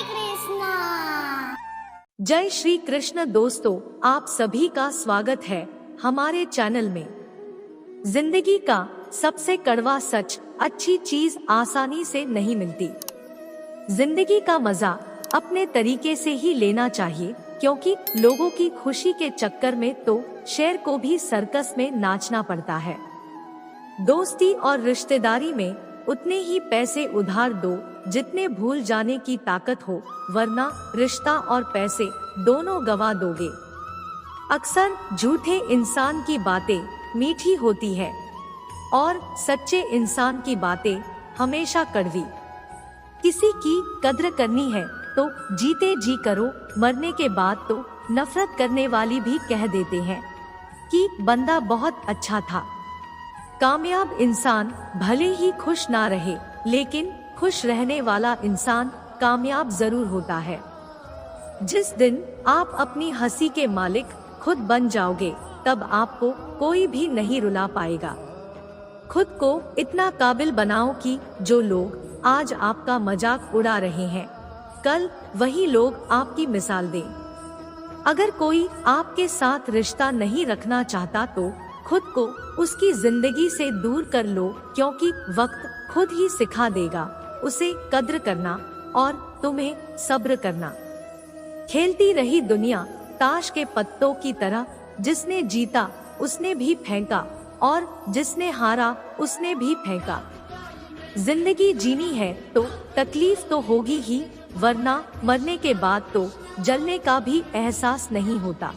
कृष्णा। जय श्री कृष्ण दोस्तों, आप सभी का स्वागत है हमारे चैनल में। जिंदगी का सबसे कड़वा सच, अच्छी चीज आसानी से नहीं मिलती। जिंदगी का मजा अपने तरीके से ही लेना चाहिए, क्योंकि लोगों की खुशी के चक्कर में तो शेर को भी सर्कस में नाचना पड़ता है। दोस्ती और रिश्तेदारी में उतने ही पैसे उधार दो जितने भूल जाने की ताकत हो, वरना रिश्ता और पैसे दोनों गवा दोगे। अक्सर झूठे इंसान की बातें मीठी होती है और सच्चे इंसान की बातें हमेशा कड़वी। किसी की कद्र करनी है तो जीते जी करो, मरने के बाद तो नफरत करने वाली भी कह देते हैं कि बंदा बहुत अच्छा था। कामयाब इंसान भले ही खुश ना रहे, लेकिन खुश रहने वाला इंसान कामयाब जरूर होता है। जिस दिन आप अपनी हंसी के मालिक खुद बन जाओगे, तब आपको कोई भी नहीं रुला पाएगा। खुद को इतना काबिल बनाओ कि जो लोग आज आपका मजाक उड़ा रहे हैं, कल वही लोग आपकी मिसाल दें। अगर कोई आपके साथ रिश्ता नहीं रखना चाहता तो खुद को उसकी जिंदगी से दूर कर लो, क्योंकि वक्त खुद ही सिखा देगा उसे कद्र करना और तुम्हें सब्र करना। खेलती रही दुनिया ताश के पत्तों की तरह, जिसने जीता उसने भी फेंका और जिसने हारा उसने भी फेंका। जिंदगी जीनी है तो तकलीफ तो होगी ही, वरना मरने के बाद तो जलने का भी एहसास नहीं होता।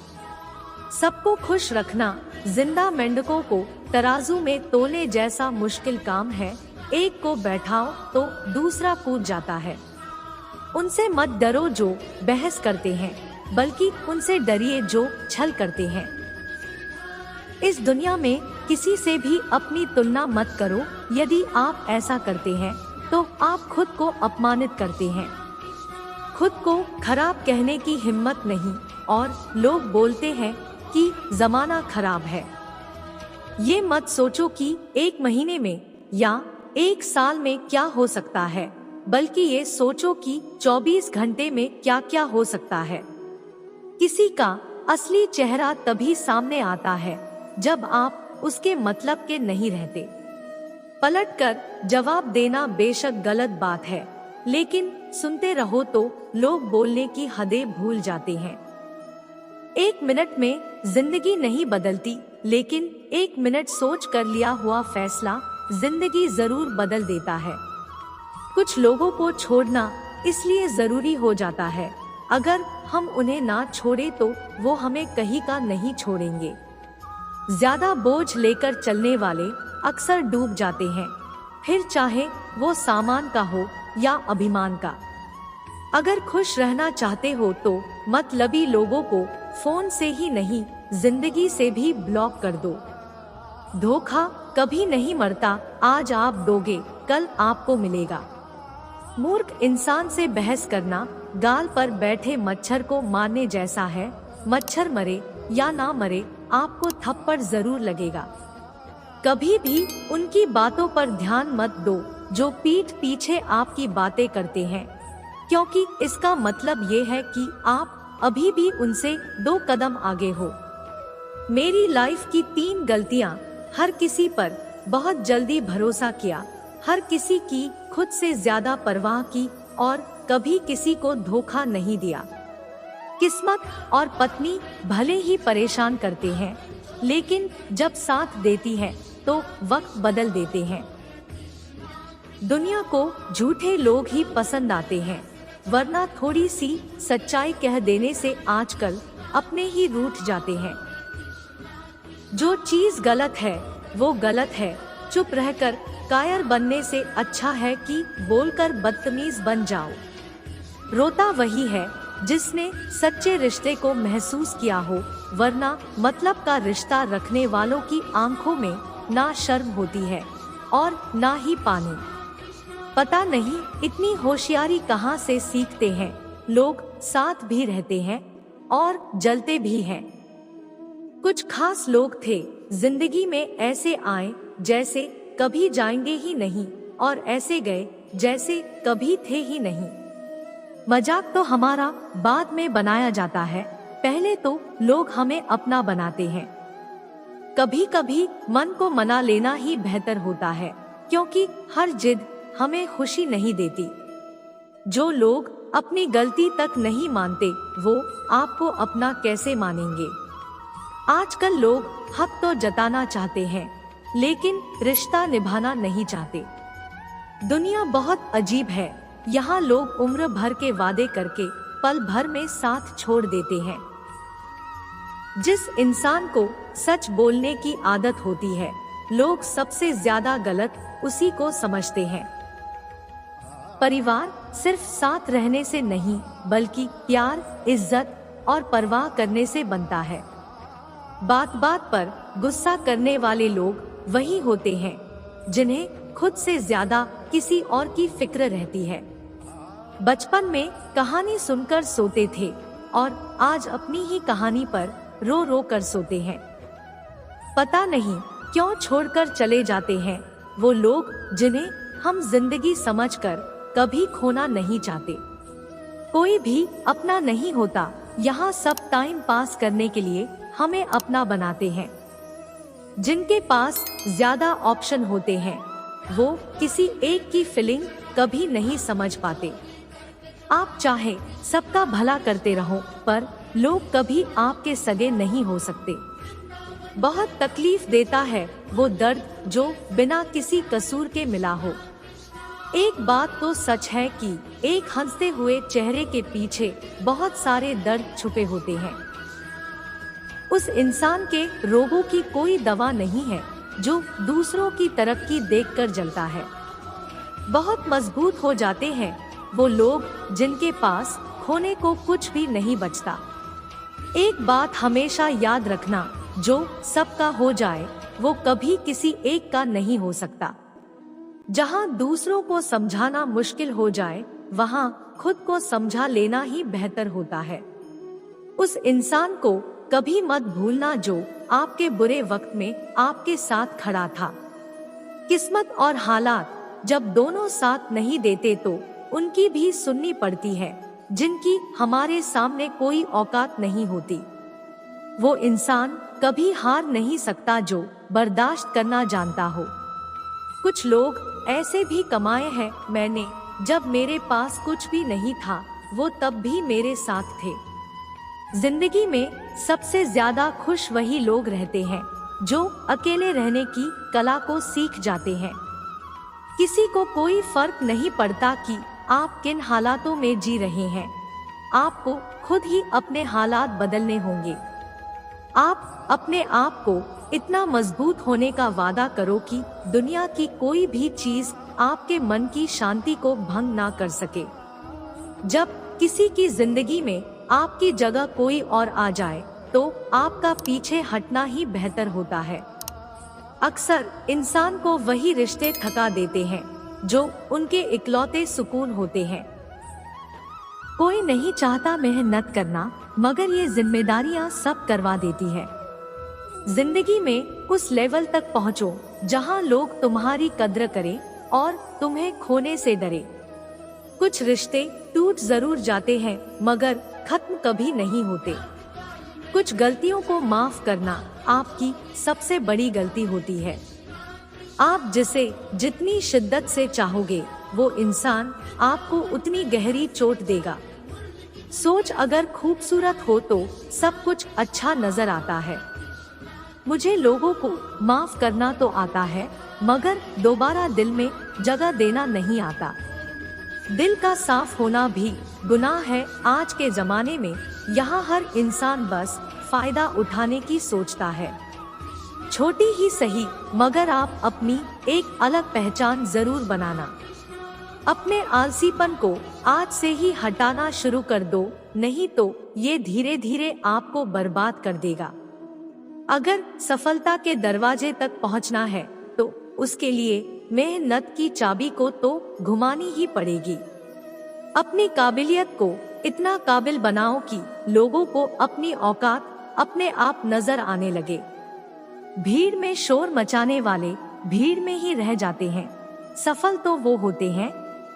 सबको खुश रखना जिंदा मेंढकों को तराजू में तोलने जैसा मुश्किल काम है। एक को बैठाओ तो दूसरा कूद जाता है। उनसे मत डरो जो बहस करते हैं, बल्कि उनसे डरिए जो छल करते हैं। इस दुनिया में किसी से भी अपनी तुलना मत करो। यदि आप ऐसा करते हैं तो आप खुद को अपमानित करते हैं। खुद को खराब कहने की हिम्मत नहीं, और लोग बोलते हैं कि जमाना खराब है। ये मत सोचो कि एक महीने में या एक साल में क्या हो सकता है, बल्कि ये सोचो कि 24 घंटे में क्या क्या हो सकता है। किसी का असली चेहरा तभी सामने आता है जब आप उसके मतलब के नहीं रहते। पलटकर जवाब देना बेशक गलत बात है, लेकिन सुनते रहो तो लोग बोलने की हदें भूल जाते हैं। एक मिनट में जिंदगी नहीं बदलती, लेकिन एक मिनट सोच कर लिया हुआ फैसला जिंदगी जरूर बदल देता है। कुछ लोगों को छोड़ना इसलिए जरूरी हो जाता है, अगर हम उन्हें ना छोड़े तो वो हमें कहीं का नहीं छोड़ेंगे। ज्यादा बोझ लेकर चलने वाले अक्सर डूब जाते हैं, फिर चाहे वो सामान का हो या अभिमान का। अगर खुश रहना चाहते हो तो मतलबी लोगों को फोन से ही नहीं, जिंदगी से भी ब्लॉक कर दो। धोखा कभी नहीं मरता, आज आप दोगे कल आपको मिलेगा। मूर्ख इंसान से बहस करना गाल पर बैठे मच्छर को मारने जैसा है। मच्छर मरे या ना मरे, आपको थप्पड़ जरूर लगेगा। कभी भी उनकी बातों पर ध्यान मत दो जो पीठ पीछे आपकी बातें करते हैं, क्योंकि इसका मतलब ये है कि आप अभी भी उनसे 2 कदम आगे हो। मेरी लाइफ की 3 गलतियां। हर किसी पर बहुत जल्दी भरोसा किया, हर किसी की खुद से ज्यादा परवाह की, और कभी किसी को धोखा नहीं दिया। किस्मत और पत्नी भले ही परेशान करते हैं, लेकिन जब साथ देती है तो वक्त बदल देते हैं। दुनिया को झूठे लोग ही पसंद आते हैं, वरना थोड़ी सी सच्चाई कह देने से आजकल अपने ही रूठ जाते हैं। जो चीज गलत है वो गलत है। चुप रहकर कायर बनने से अच्छा है कि बोलकर बदतमीज बन जाओ। रोता वही है जिसने सच्चे रिश्ते को महसूस किया हो, वरना मतलब का रिश्ता रखने वालों की आंखों में ना शर्म होती है और ना ही पानी। पता नहीं इतनी होशियारी कहाँ से सीखते हैं। लोग साथ भी रहते हैं और जलते भी हैं। कुछ खास लोग थे जिंदगी में, ऐसे आए जैसे कभी जाएंगे ही नहीं, और ऐसे गए जैसे कभी थे ही नहीं। मजाक तो हमारा बाद में बनाया जाता है, पहले तो लोग हमें अपना बनाते हैं। कभी कभी मन को मना लेना ही बेहतर होता है, क्योंकि हर जिद हमें खुशी नहीं देती। जो लोग अपनी गलती तक नहीं मानते, वो आपको अपना कैसे मानेंगे। आजकल लोग हक तो जताना चाहते हैं, लेकिन रिश्ता निभाना नहीं चाहते। दुनिया बहुत अजीब है, यहाँ लोग उम्र भर के वादे करके पल भर में साथ छोड़ देते हैं। जिस इंसान को सच बोलने की आदत होती है, लोग सबसे ज्यादा गलत उसी को समझते हैं। परिवार सिर्फ साथ रहने से नहीं, बल्कि प्यार, इज्जत और परवाह करने से बनता है। बात बात पर गुस्सा करने वाले लोग वही होते हैं जिन्हें खुद से ज्यादा किसी और की फिक्र रहती है। बचपन में कहानी सुनकर सोते थे और आज अपनी ही कहानी पर रो रो कर सोते हैं। पता नहीं क्यों छोड़कर चले जाते हैं वो लोग जिन्हें हम जिंदगी समझकर कभी खोना नहीं चाहते। कोई भी अपना नहीं होता, यहाँ सब टाइम पास करने के लिए हमें अपना बनाते हैं। जिनके पास ज्यादा ऑप्शन होते हैं, वो किसी एक की फीलिंग कभी नहीं समझ पाते। आप चाहे सबका भला करते रहो, पर लोग कभी आपके सगे नहीं हो सकते। बहुत तकलीफ देता है वो दर्द जो बिना किसी कसूर के मिला हो। एक बात तो सच है कि एक हंसते हुए चेहरे के पीछे बहुत सारे दर्द छुपे होते हैं। उस इंसान के रोगों की कोई दवा नहीं है जो दूसरों की तरक्की देखकर जलता है। बहुत मजबूत हो जाते हैं वो लोग जिनके पास खोने को कुछ भी नहीं बचता। एक बात हमेशा याद रखना, जो सबका हो जाए वो कभी किसी एक का नहीं हो सकता। जहाँ दूसरों को समझाना मुश्किल हो जाए, वहाँ खुद को समझा लेना ही बेहतर होता है। उस इंसान को कभी मत भूलना जो आपके बुरे वक्त में आपके साथ खड़ा था। किस्मत और हालात जब दोनों साथ नहीं देते तो उनकी भी सुननी पड़ती है, जिनकी हमारे सामने कोई औकात नहीं होती। वो इंसान कभी हार नहीं सकता जो बर्दाश्त करना जानता हो। कुछ लोग ऐसे भी कमाए हैं मैंने, जब मेरे पास कुछ भी नहीं था वो तब भी मेरे साथ थे। जिंदगी में सबसे ज्यादा खुश वही लोग रहते हैं जो अकेले रहने की कला को सीख जाते हैं। किसी को कोई फर्क नहीं पड़ता कि आप किन हालातों में जी रहे हैं, आपको खुद ही अपने हालात बदलने होंगे। आप अपने आप को इतना मजबूत होने का वादा करो कि दुनिया की कोई भी चीज आपके मन की शांति को भंग ना कर सके। जब किसी की जिंदगी में आपकी जगह कोई और आ जाए तो आपका पीछे हटना ही बेहतर होता है। अक्सर इंसान को वही रिश्ते थका देते हैं जो उनके इकलौते सुकून होते हैं। कोई नहीं चाहता मेहनत करना, मगर ये जिम्मेदारियां सब करवा देती है। जिंदगी में उस लेवल तक पहुंचो जहां लोग तुम्हारी कद्र करें और तुम्हें खोने से डरे। कुछ रिश्ते टूट जरूर जाते हैं, मगर खत्म कभी नहीं होते। कुछ गलतियों को माफ करना आपकी सबसे बड़ी गलती होती है। आप जिसे जितनी शिद्दत से चाहोगे, वो इंसान आपको उतनी गहरी चोट देगा। सोच अगर खूबसूरत हो तो सब कुछ अच्छा नजर आता है। मुझे लोगों को माफ करना तो आता है, मगर दोबारा दिल में जगह देना नहीं आता। दिल का साफ होना भी गुनाह है आज के जमाने में। यहाँ हर इंसान बस फायदा उठाने की सोचता है। छोटी ही सही, मगर आप अपनी एक अलग पहचान जरूर बनाना। अपने आलसीपन को आज से ही हटाना शुरू कर दो, नहीं तो ये धीरे धीरे आपको बर्बाद कर देगा। अगर सफलता के दरवाजे तक पहुंचना है तो उसके लिए मेहनत की चाबी को तो घुमानी ही पड़ेगी। अपनी काबिलियत को इतना काबिल बनाओ कि लोगों को अपनी औकात अपने आप नजर आने लगे। भीड़ में शोर मचाने वाले भीड़ में ही रह जाते हैं। सफल तो वो होते हैं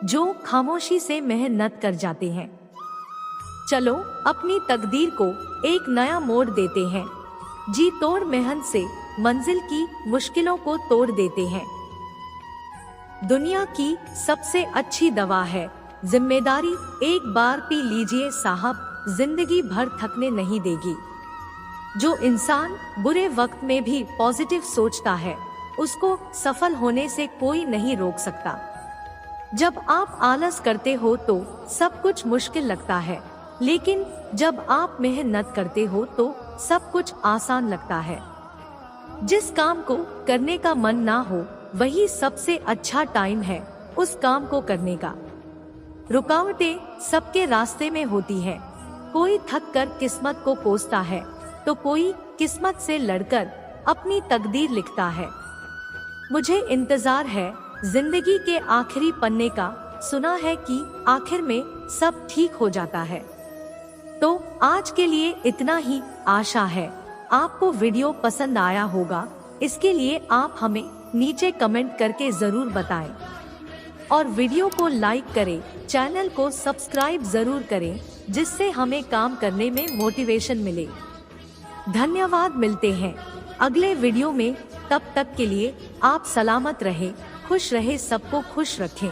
जो खामोशी से मेहनत कर जाते हैं। चलो अपनी तकदीर को एक नया मोड़ देते हैं। जी तोड़ मेहनत से मंजिल की मुश्किलों को तोड़ देते हैं। दुनिया की सबसे अच्छी दवा है जिम्मेदारी। एक बार पी लीजिए साहब, जिंदगी भर थकने नहीं देगी। जो इंसान बुरे वक्त में भी पॉजिटिव सोचता है, उसको सफल होने से कोई नहीं रोक सकता। जब आप आलस करते हो तो सब कुछ मुश्किल लगता है, लेकिन जब आप मेहनत करते हो तो सब कुछ आसान लगता है। जिस काम को करने का मन ना हो, वही सबसे अच्छा टाइम है उस काम को करने का। रुकावटें सबके रास्ते में होती है। कोई थक कर किस्मत को कोसता है, तो कोई किस्मत से लड़कर अपनी तकदीर लिखता है। मुझे इंतजार है जिंदगी के आखिरी पन्ने का। सुना है कि आखिर में सब ठीक हो जाता है। तो आज के लिए इतना ही। आशा है आपको वीडियो पसंद आया होगा। इसके लिए आप हमें नीचे कमेंट करके जरूर बताएं और वीडियो को लाइक करें, चैनल को सब्सक्राइब जरूर करें, जिससे हमें काम करने में मोटिवेशन मिले। धन्यवाद। मिलते हैं अगले वीडियो में। तब तक के लिए आप सलामत रहें, खुश रहे, सबको खुश रखें।